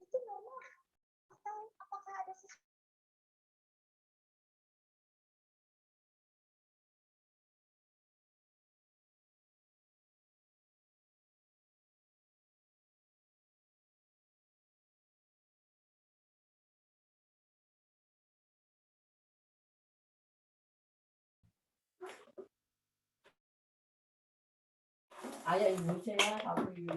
Itu normal atau apakah ada sesuatu? Ayah ibu saya aku ibu.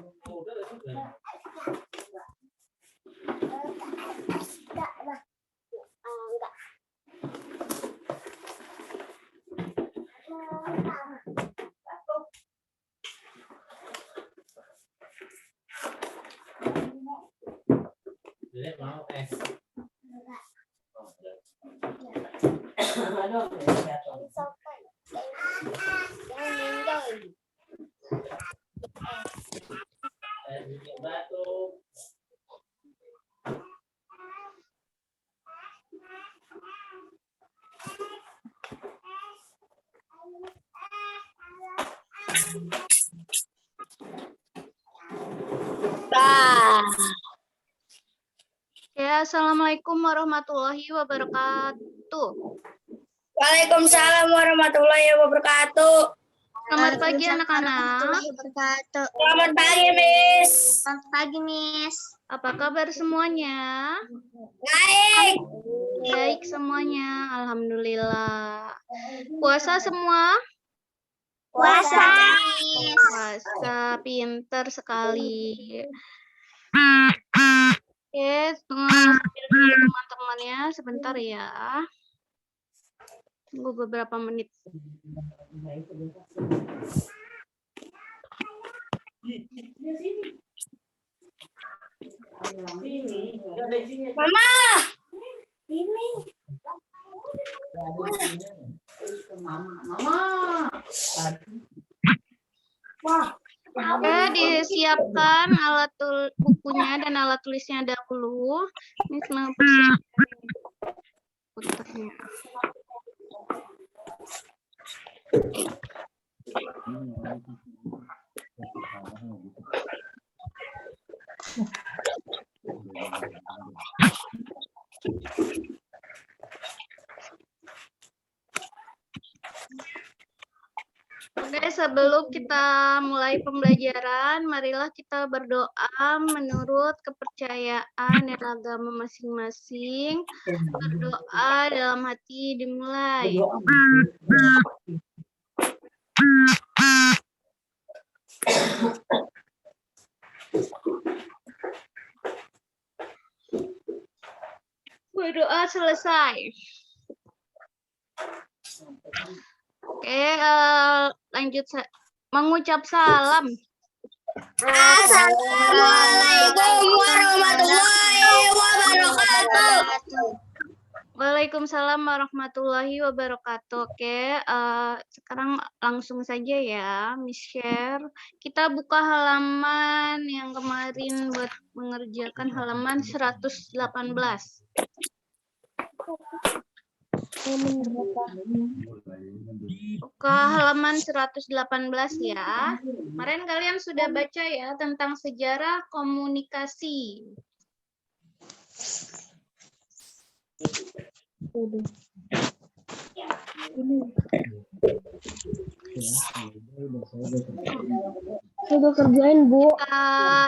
Jadi mau Ya, assalamualaikum warahmatullahi wabarakatuh. Waalaikumsalam warahmatullahi wabarakatuh. Selamat pagi anak-anak. Selamat pagi, Miss. Selamat pagi, Miss. Apa kabar semuanya? Baik. Baik semuanya, alhamdulillah. Puasa semua? Puasa. Puasa, pinter sekali. Oke, sambil nunggu teman-temannya sebentar ya. Tunggu beberapa menit. Mama. Oke, disiapkan alat bukunya dan alat tulisnya dahulu. Ini senang persiapkan komputernya. Oke, sebelum kita mulai pembelajaran, marilah kita berdoa menurut kepercayaan dan agama masing-masing. Berdoa dalam hati dimulai. Berdoa selesai. Oke, lanjut mengucap salam. Assalamualaikum warahmatullahi wabarakatuh. Waalaikumsalam warahmatullahi wabarakatuh. Oke, sekarang langsung saja ya, Miss Share. Kita buka halaman yang kemarin buat mengerjakan halaman 118. Buka halaman 118 ya. Kemarin kalian sudah baca ya tentang sejarah komunikasi. Sudah kerjain, Bu.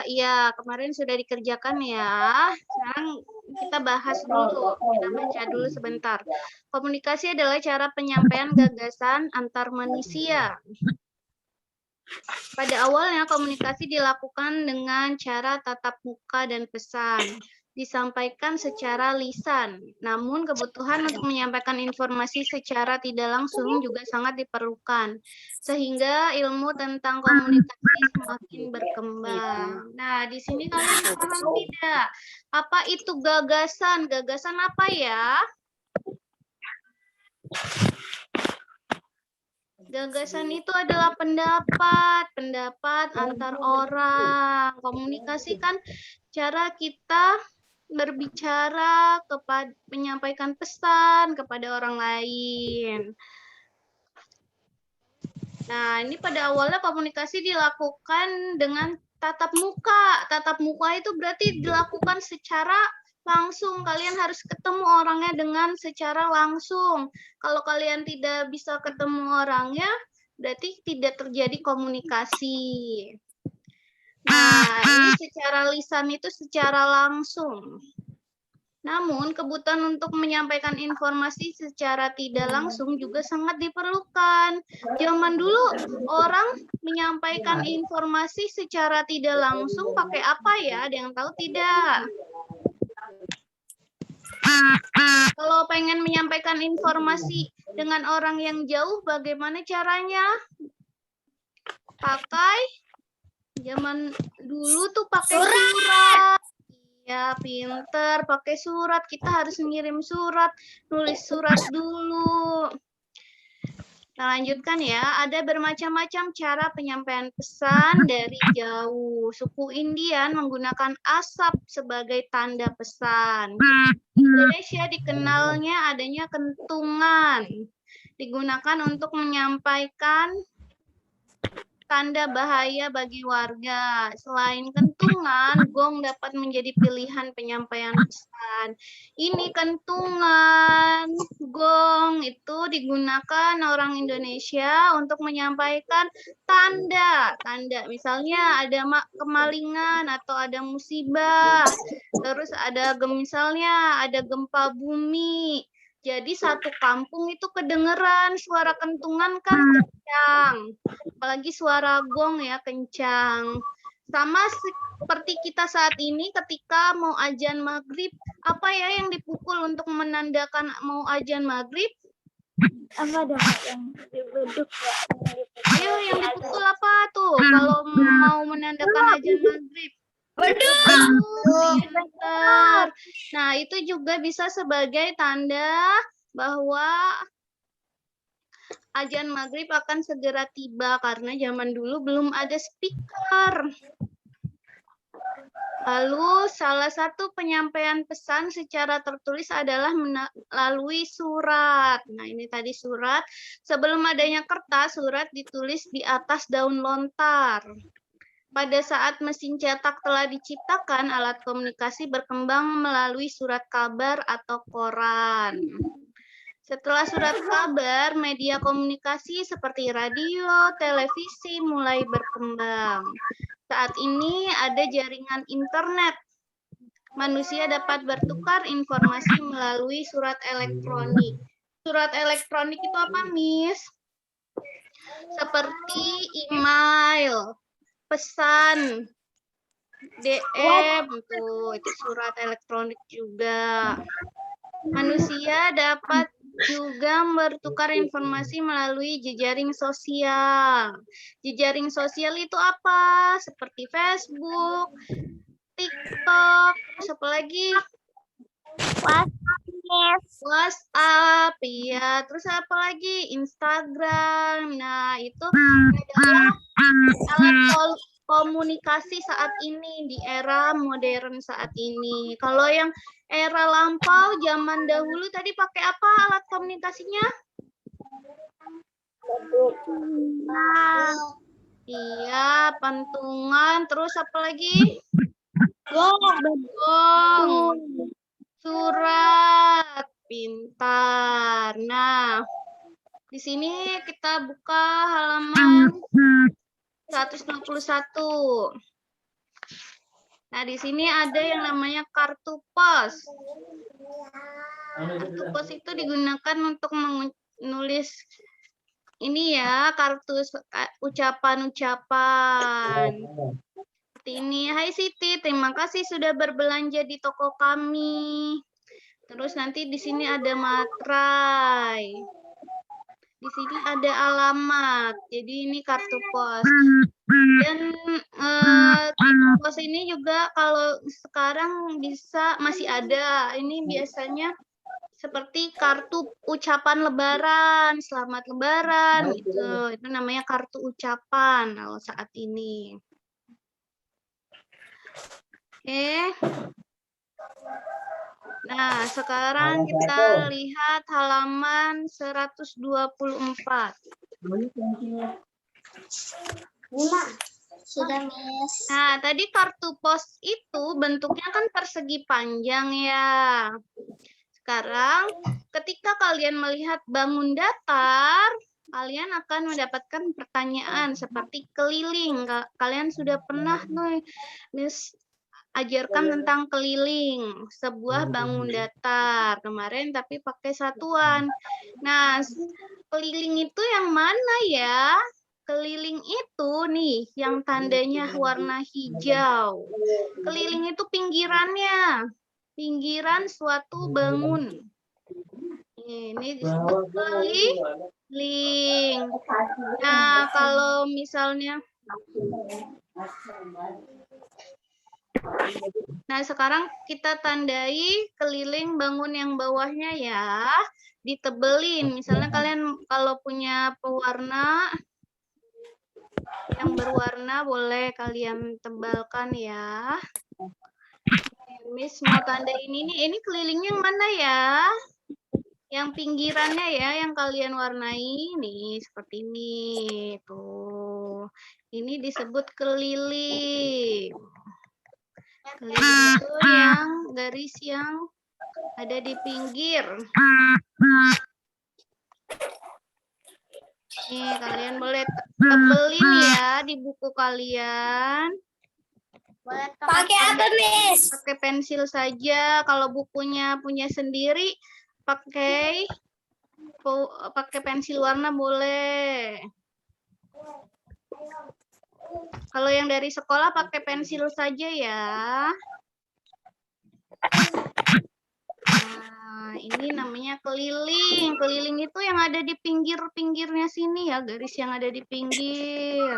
Ya, kemarin sudah dikerjakan ya. Sekarang kita bahas dulu, kita baca dulu sebentar. Komunikasi adalah cara penyampaian gagasan antar manusia. Pada awalnya komunikasi dilakukan dengan cara tatap muka dan pesan. Disampaikan secara lisan. Namun kebutuhan untuk menyampaikan informasi secara tidak langsung juga sangat diperlukan. Sehingga ilmu tentang komunikasi semakin berkembang. Nah, di sini kalian paham tidak? Apa itu gagasan? Gagasan apa ya? Gagasan itu adalah pendapat antar orang. Komunikasi kan cara kita berbicara menyampaikan pesan kepada orang lain. Nah, ini pada awalnya komunikasi dilakukan dengan tatap muka. Tatap muka itu berarti dilakukan secara langsung. Kalian harus ketemu orangnya dengan secara langsung. Kalau kalian tidak bisa ketemu orangnya, berarti tidak terjadi komunikasi. Nah, ini secara lisan itu secara langsung. Namun, kebutuhan untuk menyampaikan informasi secara tidak langsung juga sangat diperlukan. Zaman dulu, orang menyampaikan informasi secara tidak langsung pakai apa ya? Ada yang tahu tidak? Kalau pengen menyampaikan informasi dengan orang yang jauh, bagaimana caranya? Pakai, zaman dulu tuh pakai surat. Ya, pinter. Pakai surat. Kita harus ngirim surat. Nulis surat dulu. Kita lanjutkan ya. Ada bermacam-macam cara penyampaian pesan dari jauh. Suku Indian menggunakan asap sebagai tanda pesan. Indonesia dikenalnya adanya kentungan. Digunakan untuk menyampaikan tanda bahaya bagi warga. Selain kentungan, gong dapat menjadi pilihan penyampaian pesan. Ini kentungan, gong itu digunakan orang Indonesia untuk menyampaikan tanda. Tanda misalnya ada kemalingan atau ada musibah. Terus ada misalnya ada gempa bumi. Jadi satu kampung itu kedengeran suara kentungan kan kencang. Apalagi suara gong ya kencang. Sama seperti kita saat ini ketika mau azan maghrib. Apa ya yang dipukul untuk menandakan mau azan maghrib? Apa dong yang dibeduk ya? Ayo yang dipukul apa tuh? Kalau mau menandakan azan maghrib. Benar. Nah, itu juga bisa sebagai tanda bahwa azan maghrib akan segera tiba karena zaman dulu belum ada speaker. Lalu, salah satu penyampaian pesan secara tertulis adalah melalui surat. Nah, ini tadi surat. Sebelum adanya kertas, surat ditulis di atas daun lontar. Pada saat mesin cetak telah diciptakan, alat komunikasi berkembang melalui surat kabar atau koran. Setelah surat kabar, media komunikasi seperti radio, televisi mulai berkembang. Saat ini ada jaringan internet. Manusia dapat bertukar informasi melalui surat elektronik. Surat elektronik itu apa, Miss? Seperti email, pesan, DM, tuh, itu surat elektronik juga. Manusia dapat juga bertukar informasi melalui jejaring sosial. Jejaring sosial itu apa? Seperti Facebook, TikTok, terus apa lagi? WhatsApp, ya. Terus apa lagi? Instagram. Nah, itu adalah alat komunikasi saat ini, di era modern saat ini. Kalau yang era lampau, zaman dahulu tadi pakai apa alat komunikasinya? Iya, pentungan. Terus apa lagi? Gong. Surat. Pintar. Nah, di sini kita buka halaman 121. Nah, di sini ada yang namanya kartu pos. Kartu pos itu digunakan untuk menulis ini ya, kartu ucapan-ucapan. Seperti ini. Hai Siti, terima kasih sudah berbelanja di toko kami. Terus nanti di sini ada materai. Di sini ada alamat. Jadi ini kartu pos. Dan kartu pos ini juga kalau sekarang masih ada. Ini biasanya seperti kartu ucapan lebaran, selamat lebaran gitu. Itu namanya kartu ucapan kalau saat ini. Oke. Nah, sekarang kita lihat halaman 124. Sudah, Miss. Nah, tadi kartu pos itu bentuknya kan persegi panjang ya. Sekarang, ketika kalian melihat bangun datar, kalian akan mendapatkan pertanyaan seperti keliling. Kalian sudah pernah nih, Miss ajarkan tentang keliling, sebuah bangun datar kemarin tapi pakai satuan. Nah, keliling itu yang mana ya? Keliling itu nih yang tandanya warna hijau. Keliling itu pinggirannya, pinggiran suatu bangun. Ini disebut keliling. Nah, kalau misalnya sekarang kita tandai keliling bangun yang bawahnya ya, ditebelin. Misalnya kalian kalau punya pewarna yang berwarna boleh kalian tebalkan ya. Miss mau tandain ini kelilingnya yang mana ya? Yang pinggirannya ya, yang kalian warnai nih seperti ini. Tuh, ini disebut keliling. Keliling itu yang garis yang ada di pinggir. Nih, kalian boleh tebelin ya di buku kalian. Pakai apa, Miss? Pakai pensil saja. Kalau bukunya punya sendiri, pakai pensil warna boleh. Kalau yang dari sekolah pakai pensil saja ya. Nah, ini namanya keliling. Keliling itu yang ada di pinggir-pinggirnya sini ya, garis yang ada di pinggir.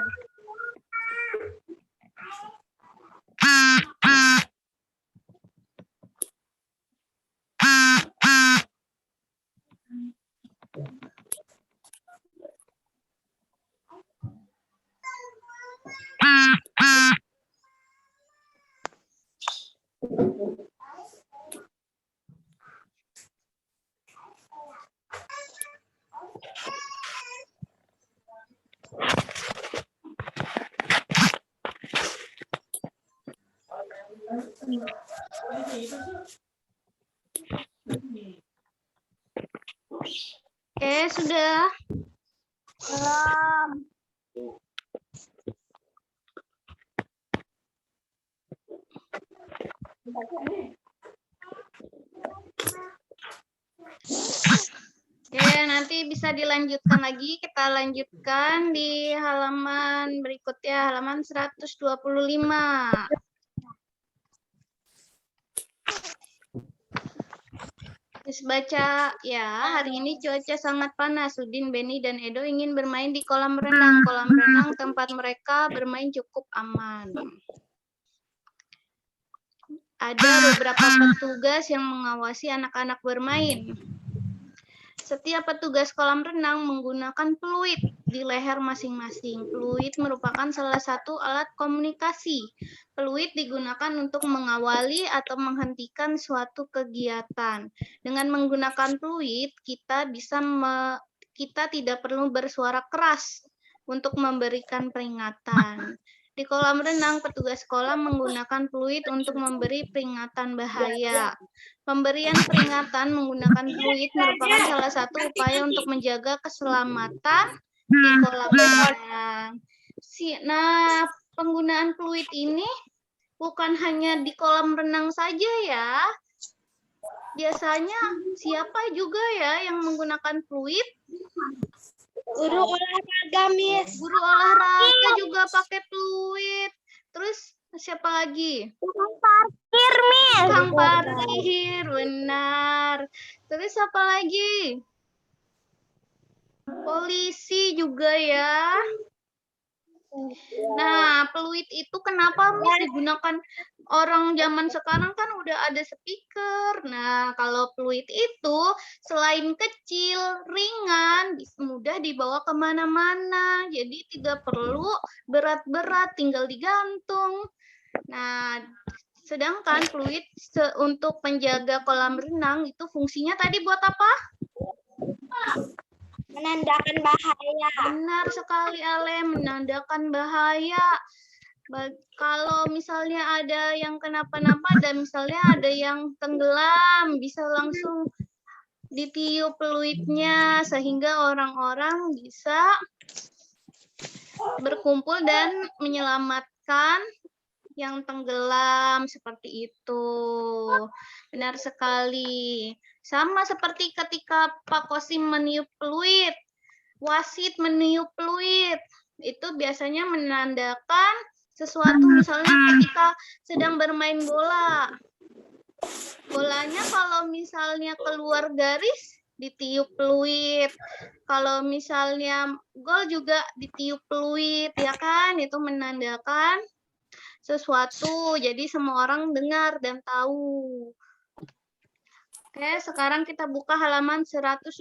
Oke, sudah. Belum. Oke, nanti bisa dilanjutkan lagi. Kita lanjutkan di halaman berikutnya, halaman 125. Terus baca ya, hari ini cuaca sangat panas. Udin, Beni, dan Edo ingin bermain di kolam renang. Kolam renang tempat mereka bermain cukup aman. Ada beberapa petugas yang mengawasi anak-anak bermain. Setiap petugas kolam renang menggunakan peluit di leher masing-masing. Peluit merupakan salah satu alat komunikasi. Peluit digunakan untuk mengawali atau menghentikan suatu kegiatan. Dengan menggunakan peluit, kita tidak perlu bersuara keras untuk memberikan peringatan. Di kolam renang, petugas kolam menggunakan peluit untuk memberi peringatan bahaya. Pemberian peringatan menggunakan peluit merupakan salah satu upaya untuk menjaga keselamatan di kolam renang. Nah, penggunaan peluit ini bukan hanya di kolam renang saja ya. Biasanya siapa juga ya yang menggunakan peluit? Guru olahraga, Miss. Guru olahraga juga pakai peluit. Terus siapa lagi? Tukang parkir, Miss. Tukang parkir, benar. Terus apa lagi? Polisi juga ya. Nah, peluit itu kenapa Miss digunakan orang zaman sekarang kan udah ada speaker. Nah, kalau peluit itu selain kecil, ringan, mudah dibawa kemana-mana. Jadi tidak perlu berat-berat, tinggal digantung. Nah, sedangkan peluit untuk menjaga kolam renang itu fungsinya tadi buat apa? Menandakan bahaya. Benar sekali Ale, menandakan bahaya. Kalau misalnya ada yang kenapa-napa dan misalnya ada yang tenggelam, bisa langsung ditiup peluitnya sehingga orang-orang bisa berkumpul dan menyelamatkan yang tenggelam seperti itu. Benar sekali. Sama seperti ketika Pak Kosim meniup peluit, wasit meniup peluit, itu biasanya menandakan sesuatu, misalnya ketika sedang bermain bola. Bolanya kalau misalnya keluar garis, ditiup peluit. Kalau misalnya gol juga ditiup peluit, ya kan? Itu menandakan sesuatu. Jadi semua orang dengar dan tahu. Oke, sekarang kita buka halaman 126.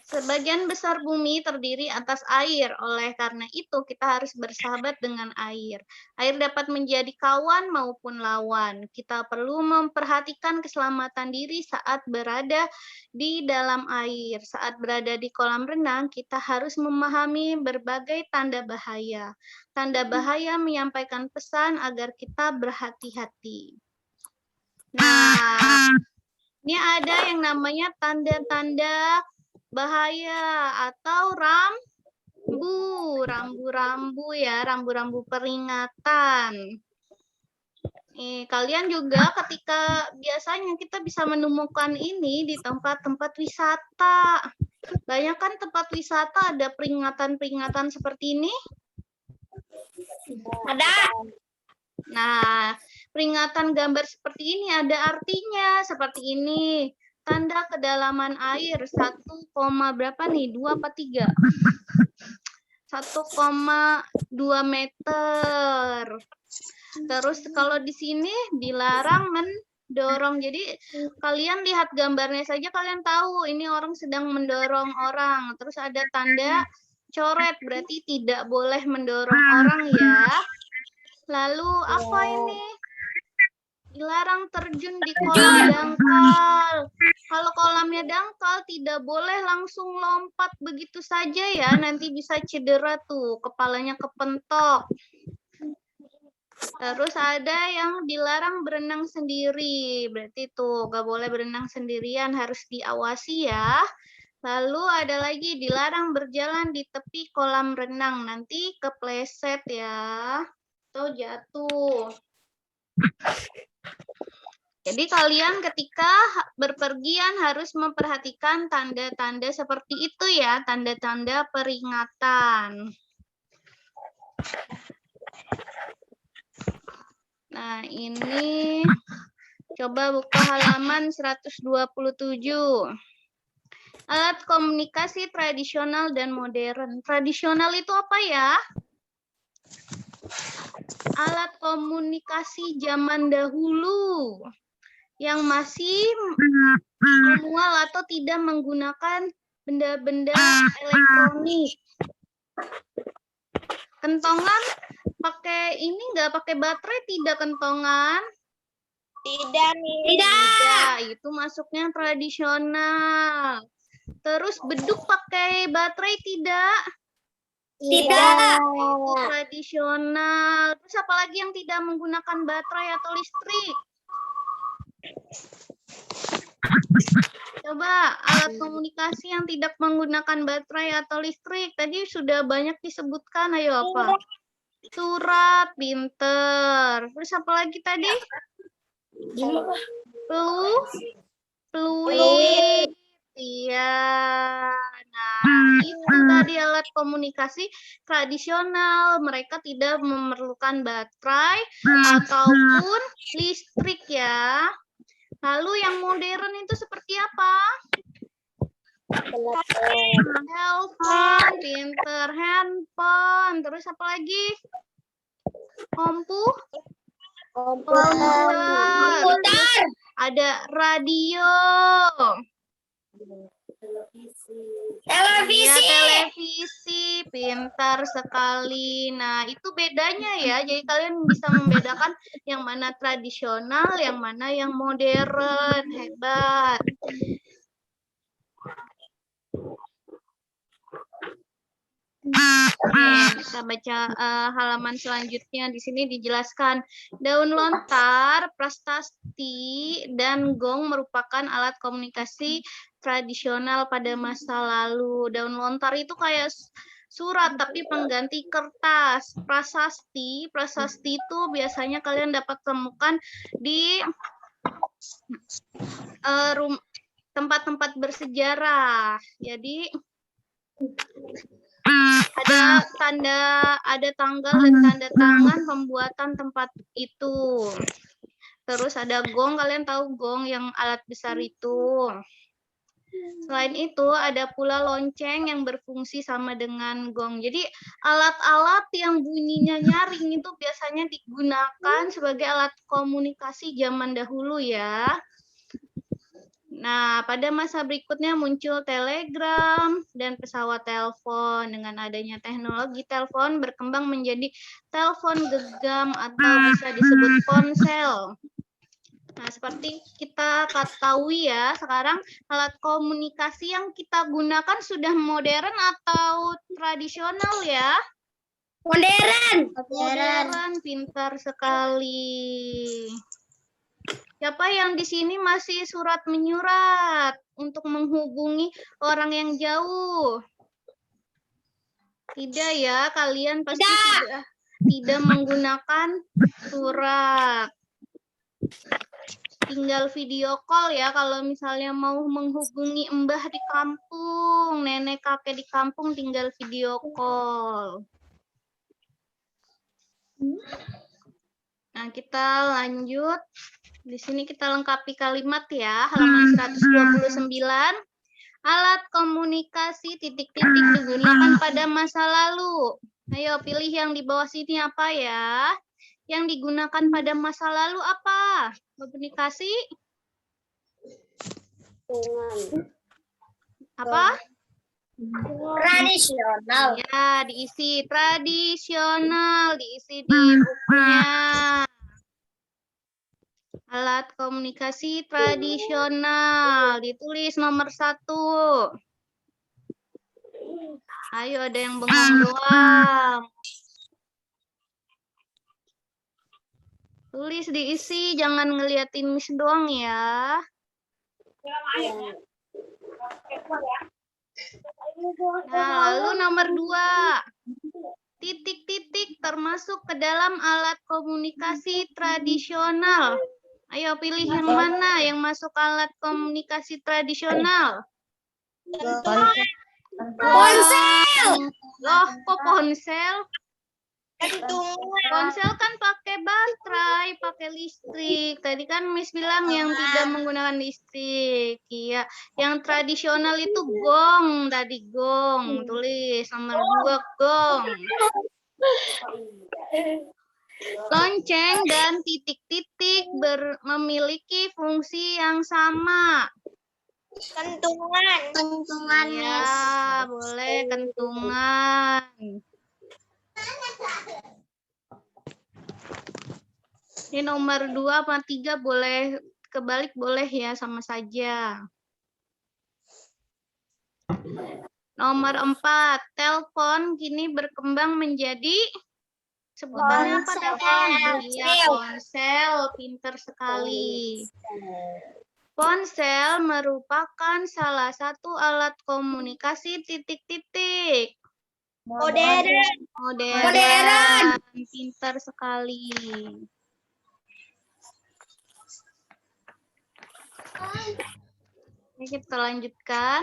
Sebagian besar bumi terdiri atas air, oleh karena itu kita harus bersahabat dengan air. Air dapat menjadi kawan maupun lawan. Kita perlu memperhatikan keselamatan diri saat berada di dalam air. Saat berada di kolam renang, kita harus memahami berbagai tanda bahaya. Tanda bahaya menyampaikan pesan agar kita berhati-hati. Nah, ini ada yang namanya tanda-tanda bahaya atau rambu-rambu ya, rambu-rambu peringatan. Kalian juga ketika biasanya kita bisa menemukan ini di tempat-tempat wisata. Banyak kan tempat wisata ada peringatan-peringatan seperti ini? Ada. Nah, peringatan gambar seperti ini ada artinya seperti ini. Tanda kedalaman air 1, berapa nih? 2 apa 3? 1,2 meter. Terus kalau di sini dilarang mendorong. Jadi kalian lihat gambarnya saja kalian tahu ini orang sedang mendorong orang. Terus ada tanda coret, berarti tidak boleh mendorong orang ya. Lalu apa ini? Dilarang terjun di kolam dangkal. Kalau kolamnya dangkal tidak boleh langsung lompat begitu saja ya, nanti bisa cedera tuh, kepalanya kepentok. Terus ada yang dilarang berenang sendiri, berarti tuh gak boleh berenang sendirian, harus diawasi ya. Lalu ada lagi dilarang berjalan di tepi kolam renang, nanti kepleset ya, atau jatuh. Jadi kalian ketika berpergian harus memperhatikan tanda-tanda seperti itu ya, tanda-tanda peringatan. Nah, ini coba buka halaman 127. Alat komunikasi tradisional dan modern. Tradisional itu apa ya? Alat komunikasi zaman dahulu yang masih manual atau tidak menggunakan benda-benda elektronik. Kentongan pakai ini nggak pakai baterai, tidak kentongan? Tidak. Itu masuknya tradisional. Terus beduk pakai baterai tidak? Tidak. Itu tradisional. Terus apalagi yang tidak menggunakan baterai atau listrik? Coba alat komunikasi yang tidak menggunakan baterai atau listrik. Tadi sudah banyak disebutkan. Ayo apa? Surat, pinter. Terus apa lagi tadi? Peluit. Iya. Nah, itu tadi alat komunikasi tradisional. Mereka tidak memerlukan baterai ataupun listrik ya. Lalu yang modern itu seperti apa? Telepon, pinter, handphone. Terus apa lagi? Komputer. Ada radio. Televisi, pintar sekali. Nah, itu bedanya ya. Jadi kalian bisa membedakan yang mana tradisional, yang mana yang modern. Hebat. Nih, kita baca halaman selanjutnya. Di sini dijelaskan daun lontar, prasasti, dan gong merupakan alat komunikasi tradisional pada masa lalu. Daun lontar itu kayak surat tapi pengganti kertas. Prasasti itu biasanya kalian dapat temukan di tempat-tempat bersejarah. Jadi ada tanggal dan tanda tangan pembuatan tempat itu. Terus ada gong, kalian tahu gong yang alat besar itu. Selain itu ada pula lonceng yang berfungsi sama dengan gong. Jadi alat-alat yang bunyinya nyaring itu biasanya digunakan sebagai alat komunikasi zaman dahulu ya. Nah, pada masa berikutnya muncul telegram dan pesawat telepon. Dengan adanya teknologi telepon berkembang menjadi telepon genggam atau bisa disebut ponsel. Nah, seperti kita ketahui ya, sekarang alat komunikasi yang kita gunakan sudah modern atau tradisional ya? Modern, pintar sekali. Siapa yang di sini masih surat menyurat untuk menghubungi orang yang jauh? Tidak ya, kalian pasti tidak menggunakan surat. Tinggal video call ya kalau misalnya mau menghubungi mbah di kampung, nenek kakek di kampung tinggal video call. Nah, kita lanjut. Di sini kita lengkapi kalimat ya, halaman 129. Alat komunikasi titik-titik digunakan pada masa lalu. Ayo pilih yang di bawah sini apa ya? Yang digunakan pada masa lalu apa? Komunikasi? Apa? Tradisional. Ya, diisi tradisional, diisi di bukunya. Alat komunikasi tradisional, ditulis nomor 1. Ayo, ada yang bengong doang. Tulis diisi, jangan ngeliatin Miss doang ya. Nah, lalu nomor 2. Titik-titik termasuk ke dalam alat komunikasi tradisional. Ayo pilih yang mana yang masuk alat komunikasi tradisional. Ponsel. Loh, kok ponsel? Gantungan. Ponsel kan pakai baterai, pakai listrik. Tadi kan Miss bilang yang tidak menggunakan listrik. Iya, yang tradisional itu gong. Tadi gong. Tulis nomor 2 gong. Lonceng dan titik-titik memiliki fungsi yang sama. Kentungan. Ya, boleh kentungan. Ini nomor 2 sama 3 boleh kebalik boleh ya, sama saja. Nomor 4, telepon kini berkembang menjadi sebutannya apa telepon? Iya, ponsel, pinter sekali. Ponsel merupakan salah satu alat komunikasi titik-titik. Modern. Pintar sekali. Oke, kita lanjutkan.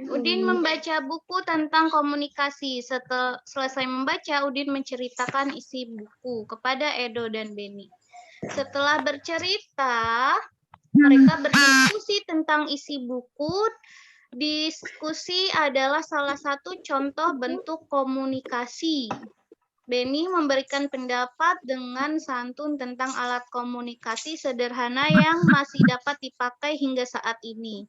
Udin membaca buku tentang komunikasi. Setelah selesai membaca, Udin menceritakan isi buku kepada Edo dan Beni. Setelah bercerita, mereka berdiskusi tentang isi buku. Diskusi adalah salah satu contoh bentuk komunikasi. Beni memberikan pendapat dengan santun tentang alat komunikasi sederhana yang masih dapat dipakai hingga saat ini.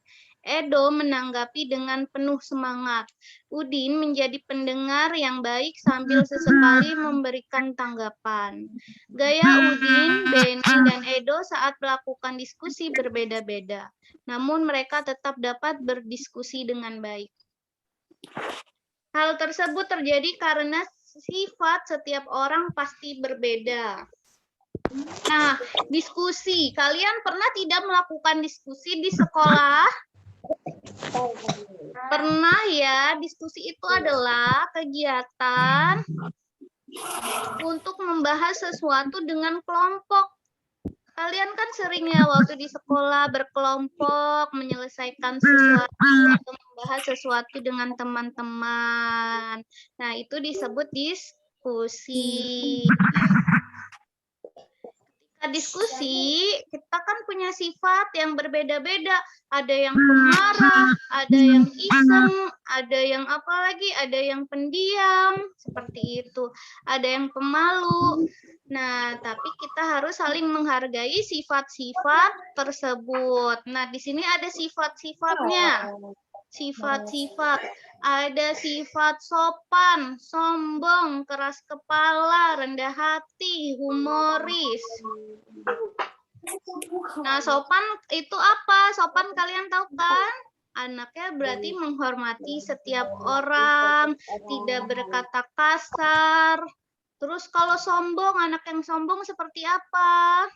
Edo menanggapi dengan penuh semangat. Udin menjadi pendengar yang baik sambil sesekali memberikan tanggapan. Gaya Udin, Beni, dan Edo saat melakukan diskusi berbeda-beda. Namun mereka tetap dapat berdiskusi dengan baik. Hal tersebut terjadi karena sifat setiap orang pasti berbeda. Nah, diskusi. Kalian pernah tidak melakukan diskusi di sekolah? Pernah ya, diskusi itu adalah kegiatan untuk membahas sesuatu dengan kelompok. Kalian kan sering ya waktu di sekolah berkelompok menyelesaikan sesuatu atau membahas sesuatu dengan teman-teman. Nah, itu disebut diskusi. Ketika diskusi, kita kan punya sifat yang berbeda-beda. Ada yang pemarah, ada yang iseng, ada yang apa lagi, ada yang pendiam, seperti itu. Ada yang pemalu. Nah, tapi kita harus saling menghargai sifat-sifat tersebut. Nah, di sini ada sifat-sifatnya. Sifat-sifat. Ada sifat sopan, sombong, keras kepala, rendah hati, humoris. Nah, sopan itu apa? Sopan kalian tahu kan? Anaknya berarti menghormati setiap orang, tidak berkata kasar. Terus kalau sombong, anak yang sombong seperti apa?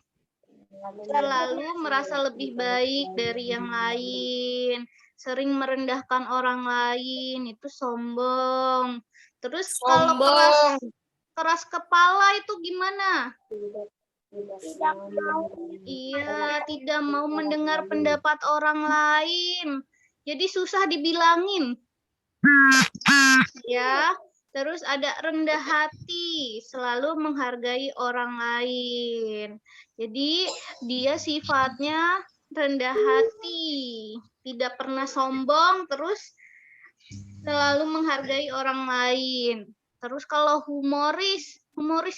Selalu merasa lebih baik dari yang lain, sering merendahkan orang lain, itu sombong. Terus kalau keras kepala itu gimana? Iya, tidak mau mendengar pendapat orang lain. Jadi susah dibilangin. Ya. Terus ada rendah hati, selalu menghargai orang lain. Jadi dia sifatnya rendah hati, tidak pernah sombong, terus selalu menghargai orang lain. Terus kalau humoris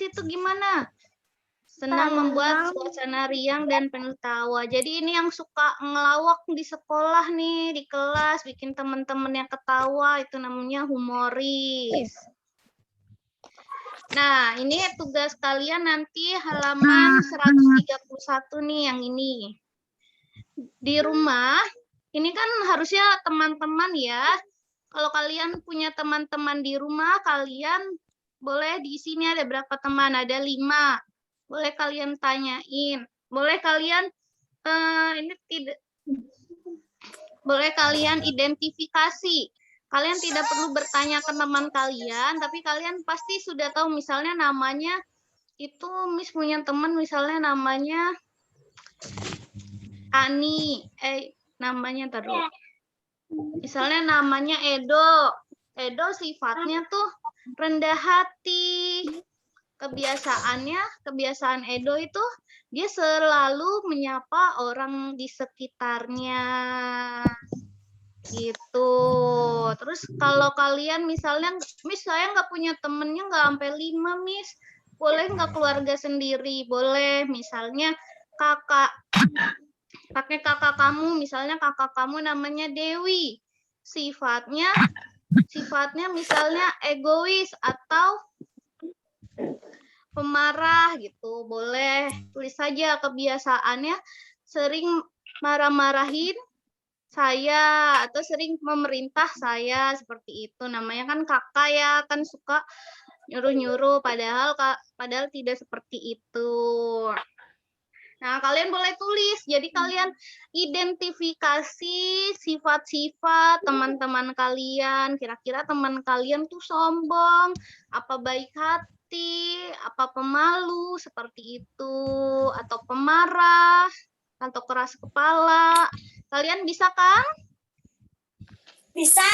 itu gimana? Senang membuat suasana riang dan penuh tawa. Jadi ini yang suka ngelawak di sekolah nih, di kelas, bikin teman-teman yang ketawa, itu namanya humoris. Nah, ini tugas kalian nanti halaman 131 nih yang ini. Di rumah, ini kan harusnya teman-teman ya. Kalau kalian punya teman-teman di rumah, kalian boleh di sini ada berapa teman? Ada 5. Boleh kalian tanyain. Boleh kalian boleh kalian identifikasi. Kalian tidak perlu bertanya ke teman kalian, tapi kalian pasti sudah tahu misalnya namanya itu Miss punya teman misalnya namanya Ani, namanya terus. Misalnya namanya Edo. Edo sifatnya tuh rendah hati. Kebiasaan Edo itu dia selalu menyapa orang di sekitarnya. Gitu. Terus kalau kalian misalnya, Miss saya nggak punya temennya nggak sampai 5, Miss. Boleh nggak keluarga sendiri? Boleh. Misalnya kakak, pakai kakak kamu, misalnya kakak kamu namanya Dewi. Sifatnya misalnya egois atau pemarah gitu. Boleh tulis saja kebiasaannya sering marah-marahin saya atau sering memerintah saya, seperti itu. Namanya kan kakak ya, kan suka nyuruh-nyuruh padahal tidak seperti itu. Nah, kalian boleh tulis. Jadi kalian identifikasi sifat-sifat teman-teman kalian. Kira-kira teman kalian tuh sombong, apa baik hati, apa pemalu, seperti itu, atau pemarah, atau keras kepala. Kalian bisa kan? Bisa.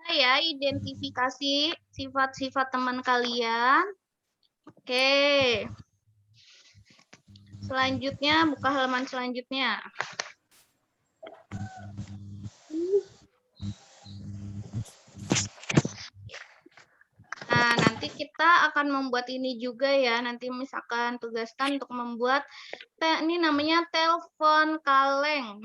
Ya, identifikasi sifat-sifat teman kalian. Oke. Selanjutnya, buka halaman selanjutnya. Nah, nanti kita akan membuat ini juga ya. Nanti misalkan tugaskan untuk membuat, ini namanya telepon kaleng.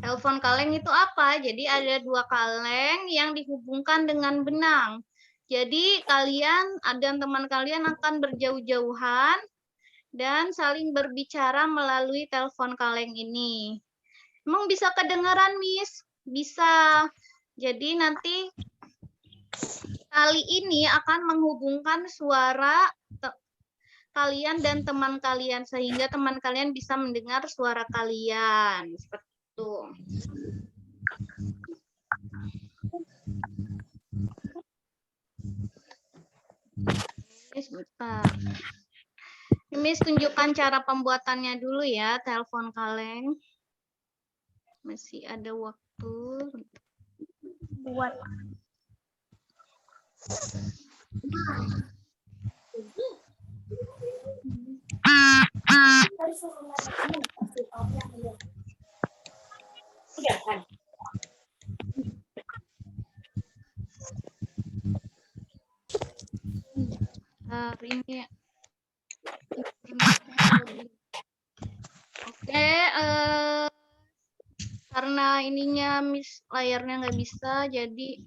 Telepon kaleng itu apa? Jadi ada 2 kaleng yang dihubungkan dengan benang. Jadi kalian dan teman kalian akan berjauh-jauhan dan saling berbicara melalui telepon kaleng ini. Emang bisa kedengaran, Miss? Bisa. Jadi nanti tali ini akan menghubungkan suara kalian dan teman kalian sehingga teman kalian bisa mendengar suara kalian. Seperti itu. Oke, sebentar. Miss tunjukkan cara pembuatannya dulu ya, telepon kaleng. Masih ada waktu. Buat Iya kan? Ini. Oke, karena ininya Miss layarnya nggak bisa, jadi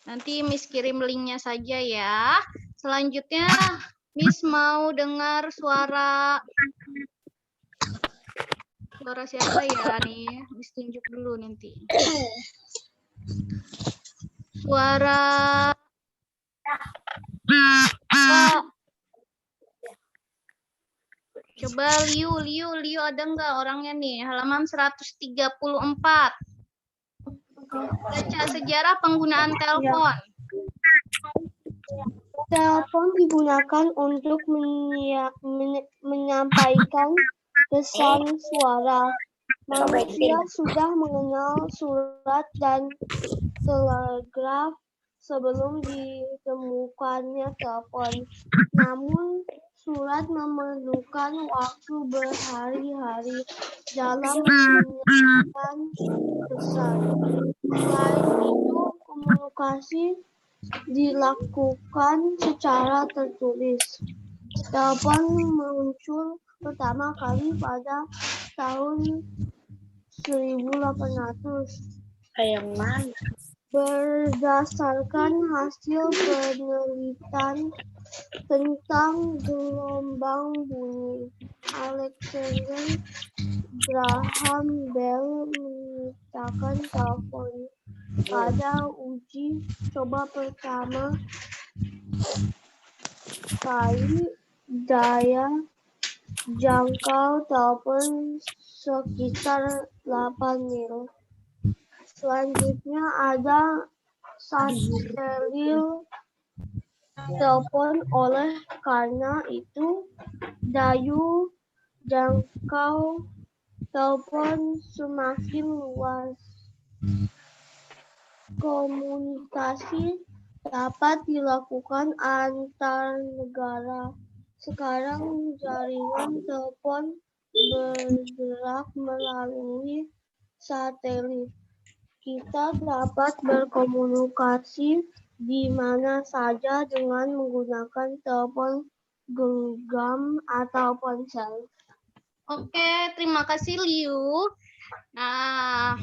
nanti Miss kirim linknya saja ya. Selanjutnya Miss mau dengar suara siapa ya nih? Miss tunjuk dulu nanti. Suara coba Liu ada nggak orangnya nih? Halaman 134. Baca sejarah penggunaan telepon. Telepon digunakan untuk menyampaikan pesan suara. Manusia sudah mengenal surat dan telegraf sebelum ditemukannya telepon. Namun, surat memerlukan waktu berhari-hari dalam menyampaikan pesan. Selain itu, komunikasi dilakukan secara tertulis. Telepon muncul pertama kali pada tahun 1800. Kayak mana? Berdasarkan hasil penelitian tentang gelombang bunyi, Alexander Graham Bell menciptakan telepon. Pada uji coba pertama kali, daya jangkau telepon sekitar 8 mil. Selanjutnya ada satelit telepon. Oleh karena itu, daya jangkau telepon semakin luas. Komunikasi dapat dilakukan antar negara. Sekarang jaringan telepon bergerak melalui satelit. Kita dapat berkomunikasi di mana saja dengan menggunakan telepon genggam atau ponsel. Oke, terima kasih Liu. Nah,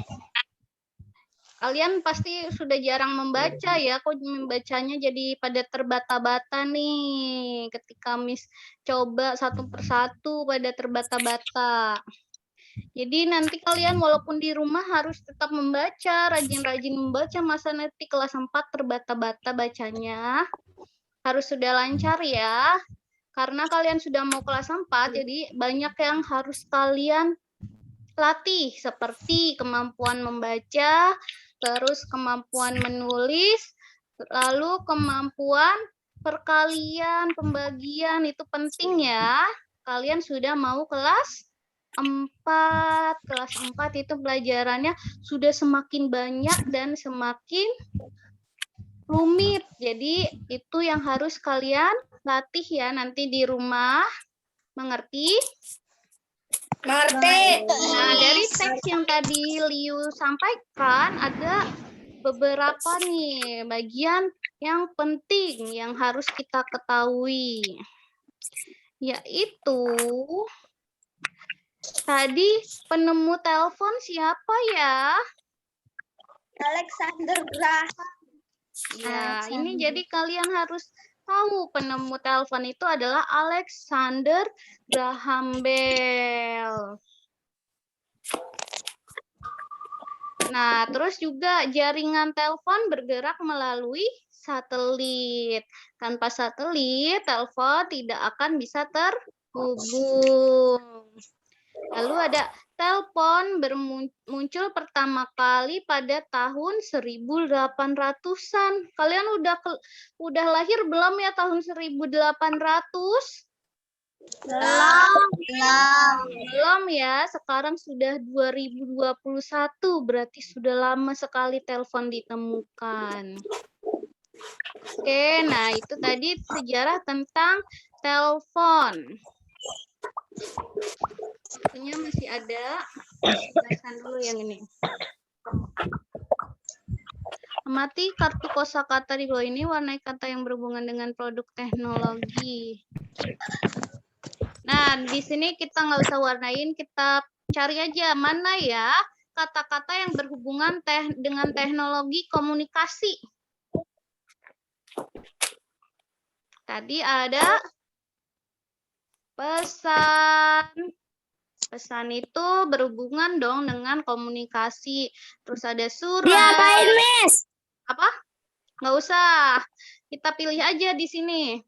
kalian pasti sudah jarang membaca ya. Kok membacanya jadi pada terbata-bata nih. Ketika Miss coba satu persatu pada terbata-bata. Jadi nanti kalian walaupun di rumah harus tetap membaca, rajin-rajin membaca, masa nanti kelas 4 terbata-bata bacanya. Harus sudah lancar ya. Karena kalian sudah mau kelas 4, jadi banyak yang harus kalian latih. Seperti kemampuan membaca, terus kemampuan menulis, lalu kemampuan perkalian, pembagian, itu penting ya. Kalian sudah mau kelas 4. Kelas 4 itu pelajarannya sudah semakin banyak dan semakin rumit. Jadi itu yang harus kalian latih ya nanti di rumah. Mengerti? Mengerti. Nah, dari teks yang tadi Liu sampaikan ada beberapa nih bagian yang penting yang harus kita ketahui. Yaitu tadi penemu telepon siapa ya? Alexander Graham. Ya, ini jadi kalian harus tahu penemu telepon itu adalah Alexander Graham Bell. Nah, terus juga jaringan telepon bergerak melalui satelit. Tanpa satelit, telepon tidak akan bisa terhubung. Lalu ada telepon muncul pertama kali pada tahun 1800-an. Kalian udah lahir belum ya tahun 1800? Belum ya, sekarang sudah 2021, berarti sudah lama sekali telepon ditemukan. Oke, nah itu tadi sejarah tentang telepon. Waktunya masih ada. Bahasan dulu yang ini. Amati kartu kosakata di bawah ini, warnai kata yang berhubungan dengan produk teknologi. Nah, di sini kita nggak usah warnain, kita cari aja mana ya kata-kata yang berhubungan dengan teknologi komunikasi. Tadi ada pesan. Pesan itu berhubungan dong dengan komunikasi. Terus ada surat. Diapain, Miss? Apa? Nggak usah. Kita pilih aja di sini.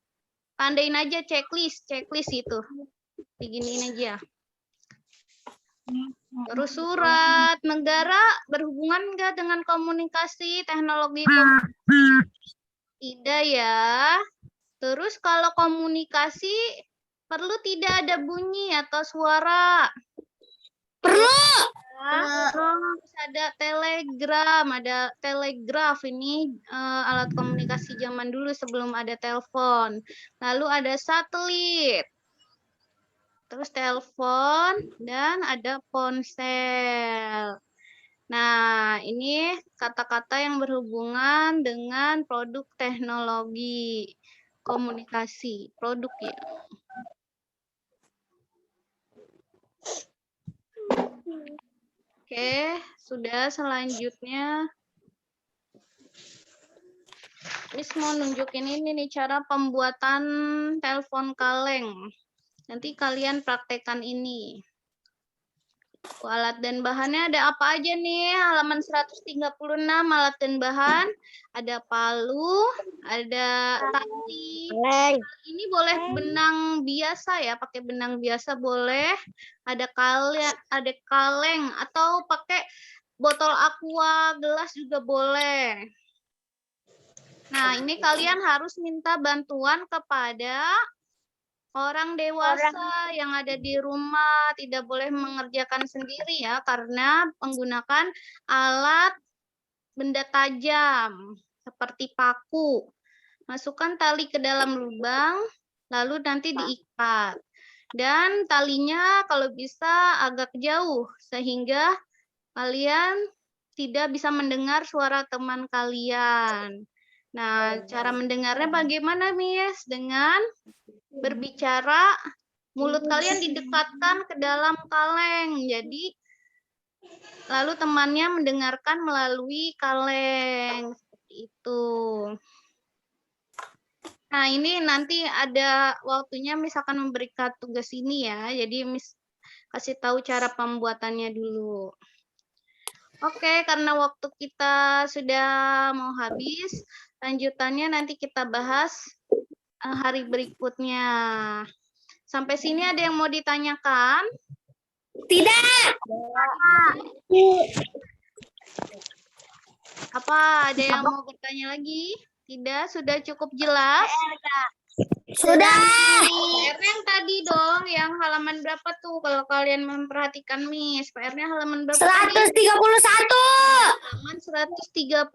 Tandain aja checklist itu. Diginiin aja. Terus surat. Negara berhubungan nggak dengan komunikasi, teknologi komunikasi? Tidak ya. Terus kalau komunikasi perlu tidak ada bunyi atau suara? Perlu. Terus ada telegraf ini alat komunikasi zaman dulu sebelum ada telepon. Lalu ada satelit. Terus telepon dan ada ponsel. Nah, ini kata-kata yang berhubungan dengan produk teknologi komunikasi, produk ya. Oke, sudah selanjutnya. Miss mau nunjukin ini nih cara pembuatan telepon kaleng. Nanti kalian praktekkan ini. Alat dan bahannya ada apa aja nih? Halaman 136 alat dan bahan. Ada palu, ada tali. Ini boleh benang biasa ya, pakai benang biasa boleh. Ada kaleng atau pakai botol aqua, gelas juga boleh. Nah, ini kalian harus minta bantuan kepada orang dewasa yang ada di rumah, tidak boleh mengerjakan sendiri ya, karena menggunakan alat benda tajam seperti paku. Masukkan tali ke dalam lubang, lalu nanti diikat. Dan talinya kalau bisa agak jauh, sehingga kalian tidak bisa mendengar suara teman kalian. Nah, cara mendengarnya bagaimana, Miss? Dengan berbicara, mulut kalian didekatkan ke dalam kaleng. Jadi, lalu temannya mendengarkan melalui kaleng. Seperti itu. Nah, ini nanti ada waktunya Miss akan memberikan tugas ini ya. Jadi, Miss kasih tahu cara pembuatannya dulu. Oke, karena waktu kita sudah mau habis, lanjutannya nanti kita bahas hari berikutnya. Sampai sini ada yang mau ditanyakan? Tidak. Apa ada yang mau bertanya lagi? Tidak, sudah cukup jelas? Sudah. PR yang tadi dong, yang halaman berapa tuh kalau kalian memperhatikan Miss? PR-nya halaman berapa? 131. Halaman 131.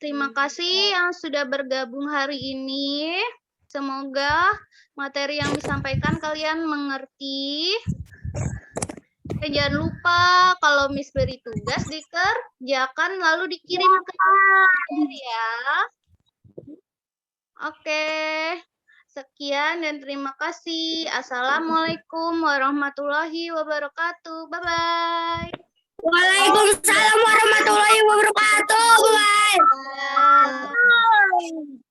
Terima kasih yang sudah bergabung hari ini. Semoga materi yang disampaikan kalian mengerti. Jangan lupa kalau Miss beri tugas dikerjakan lalu dikirim ke ya. Oke. Sekian dan terima kasih. Assalamualaikum warahmatullahi wabarakatuh. Bye-bye. Waalaikumsalam warahmatullahi wabarakatuh. Bye. Bye.